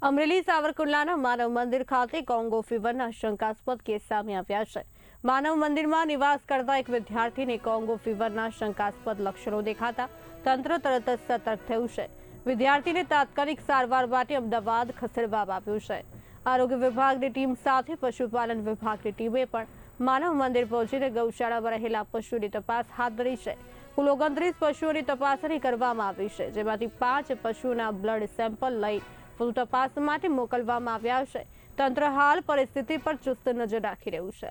અમરેલી સાવરકુંડલાના માનવ મંદિર ખાતે કોંગો ફીવરના શંકાસ્પદ કેસ સામે આવ્યા છે। માનવ મંદિરમાં નિવાસ કરતા એક વિદ્યાર્થીને કોંગો ફીવરના શંકાસ્પદ લક્ષણો દેખાતા તંત્ર તરત જ સતર્ક થયું છે। વિદ્યાર્થીને તાત્કાલિક સારવાર માટે અમદાવાદ ખસેડવામાં આવ્યું છે। આરોગ્ય વિભાગની ટીમ સાથે પશુપાલન વિભાગની ટીમે પણ માનવ મંદિર પહોંચીને ગૌશાળામાં રહેલા પશુની તપાસ હાથ ધરી છે। કુલ 29 પશુઓની તપાસણી કરવામાં આવી છે, જેમાંથી 5 પશુના બ્લડ સેમ્પલ લઈ વધુ તપાસ માટે મોકલવામાં આવ્યા છે। તંત્ર હાલ પરિસ્થિતિ પર ચુસ્ત નજર રાખી રહ્યું છે।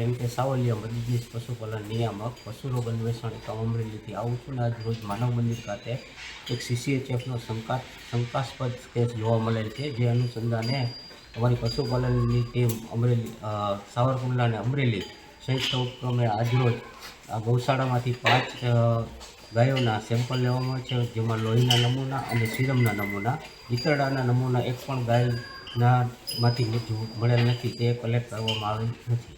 એમ કે સાવલિયા મદદનીશ પશુપાલન નિયામક પશુરોગ અન્વેષણ એકમ અમરેલીથી આવું છું ને આજ રોજ માનવ મંદિર ખાતે એક CCHFનો શંકાસ્પદ કેસ જોવા મળેલ છે। જે અનુસંધાને અમારી પશુપાલનની ટીમ અમરેલી સાવરકુંડલા અને અમરેલી સંયુક્ત ઉપક્રમે આજરોજ આ ગૌશાળામાંથી 5 ગાયોના સેમ્પલ લેવામાં છે, જેમાં લોહીના નમૂના અને સીરમના નમૂના, ઈતરડાના નમૂના એક પણ ગાયનામાંથી મળેલ નથી, તે કલેક્ટ કરવામાં આવેલ નથી।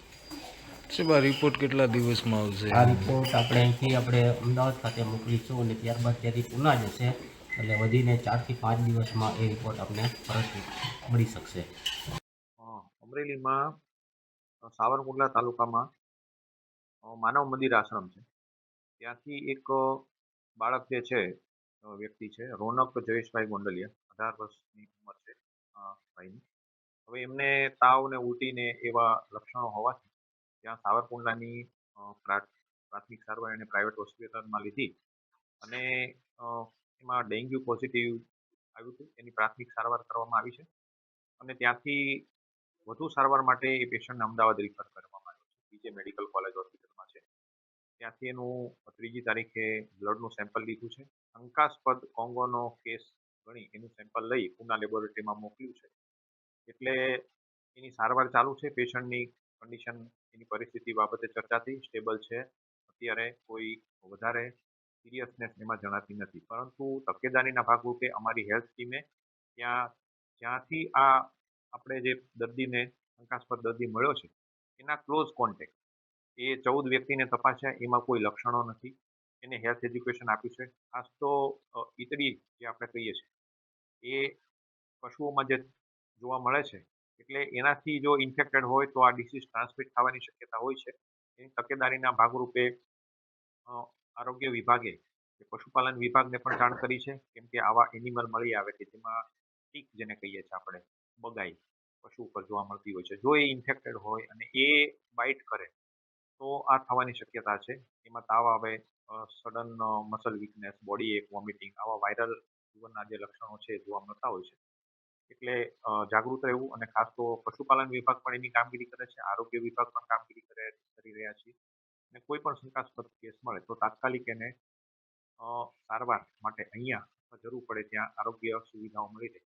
સાહેબ, આ રિપોર્ટ કેટલા દિવસમાં આવશે? આ રિપોર્ટ આપણે અમદાવાદ ખાતે મોકલીશું અને ત્યારબાદ ત્યાંથી પુના જશે, એટલે વધીને 4 થી 5 દિવસમાં એ રિપોર્ટ આપણે પરત મળી શકશે। અમરેલીમાં સાવરકુંડલા તાલુકામાં માનવ મંદિર આશ્રમ છે, ત્યાંથી એક બાળક જે છે વ્યક્તિ છે રોનક જયેશભાઈ ગોંડલિયા, 18 વર્ષની ઉંમર છે ભાઈની। હવે એમને તાવ ને ઉલટી ને એવા લક્ષણો હોવાથી ત્યાં સાવરકુંડલાની પ્રાથમિક સારવાર એને પ્રાઇવેટ હોસ્પિટલમાં લીધી અને એમાં ડેન્ગ્યુ પોઝિટિવ આવ્યું હતું। એની પ્રાથમિક સારવાર કરવામાં આવી છે અને ત્યાંથી વધુ સારવાર માટે એ પેશન્ટને અમદાવાદ રિફર કરવામાં આવ્યો છે, બીજે મેડિકલ કોલેજ હોસ્પિટલમાં છે। ત્યાંથી એનું 3જી તારીખે બ્લડનું સેમ્પલ લીધું છે। શંકાસ્પદ કોંગોનો કેસ ગણી એનું સેમ્પલ લઈ પુના લેબોરેટરીમાં મોકલ્યું છે, એટલે એની સારવાર ચાલુ છે। પેશન્ટની કન્ડિશન, એની પરિસ્થિતિ બાબતે ચર્ચા થઈ, સ્ટેબલ છે, અત્યારે કોઈ વધારે સિરિયસનેસ એમાં જણાતી નથી, પરંતુ તકેદારીના ભાગરૂપે અમારી હેલ્થ ટીમે જ્યાંથી આ આપણે જે દર્દીને શંકાસ્પદ દર્દી મળ્યો છે એના ક્લોઝ કોન્ટેક્ટ એ 14 વ્યક્તિને તપાસ્યા, એમાં કોઈ લક્ષણો નથી, એને હેલ્થ એજ્યુકેશન આપ્યું છે। ખાસ તો ઈતરી જે આપણે કહીએ છીએ એ પશુઓમાં જે જોવા મળે છે, એટલે એનાથી જો ઇન્ફેક્ટેડ હોય તો આ ડિસીઝ ટ્રાન્સમિટ થવાની શક્યતા હોય છે। એની તકેદારીના ભાગરૂપે આરોગ્ય વિભાગે પશુપાલન વિભાગને પણ જાણ કરી છે, કેમ કે આવા એનિમલ મળી આવે કે જેમાં ટીક જેને કહીએ છીએ આપણે, બગાઈ પશુ ઉપર જોવા મળતી હોય છે, જો એ ઇન્ફેક્ટેડ હોય અને એ બાઇટ કરે તો આ થવાની શક્યતા છે। એમાં તાવ આવે, સડન મસલ વીકનેસ, બોડી એક, વોમિટિંગ, આવા વાયરલ ફીવરના જે લક્ષણો છે જોવા મળતા હોય છે। એટલે જાગૃત રહેવું, અને ખાસ તો પશુપાલન વિભાગ પણ એની કામગીરી કરે છે, આરોગ્ય વિભાગ પણ કામગીરી કરી રહ્યા છે। અને કોઈ પણ શંકાસ્પદ કેસ મળે તો તાત્કાલિક એને સારવાર માટે અહીંયા જરૂર પડે ત્યાં આરોગ્ય સુવિધાઓ મળી રહે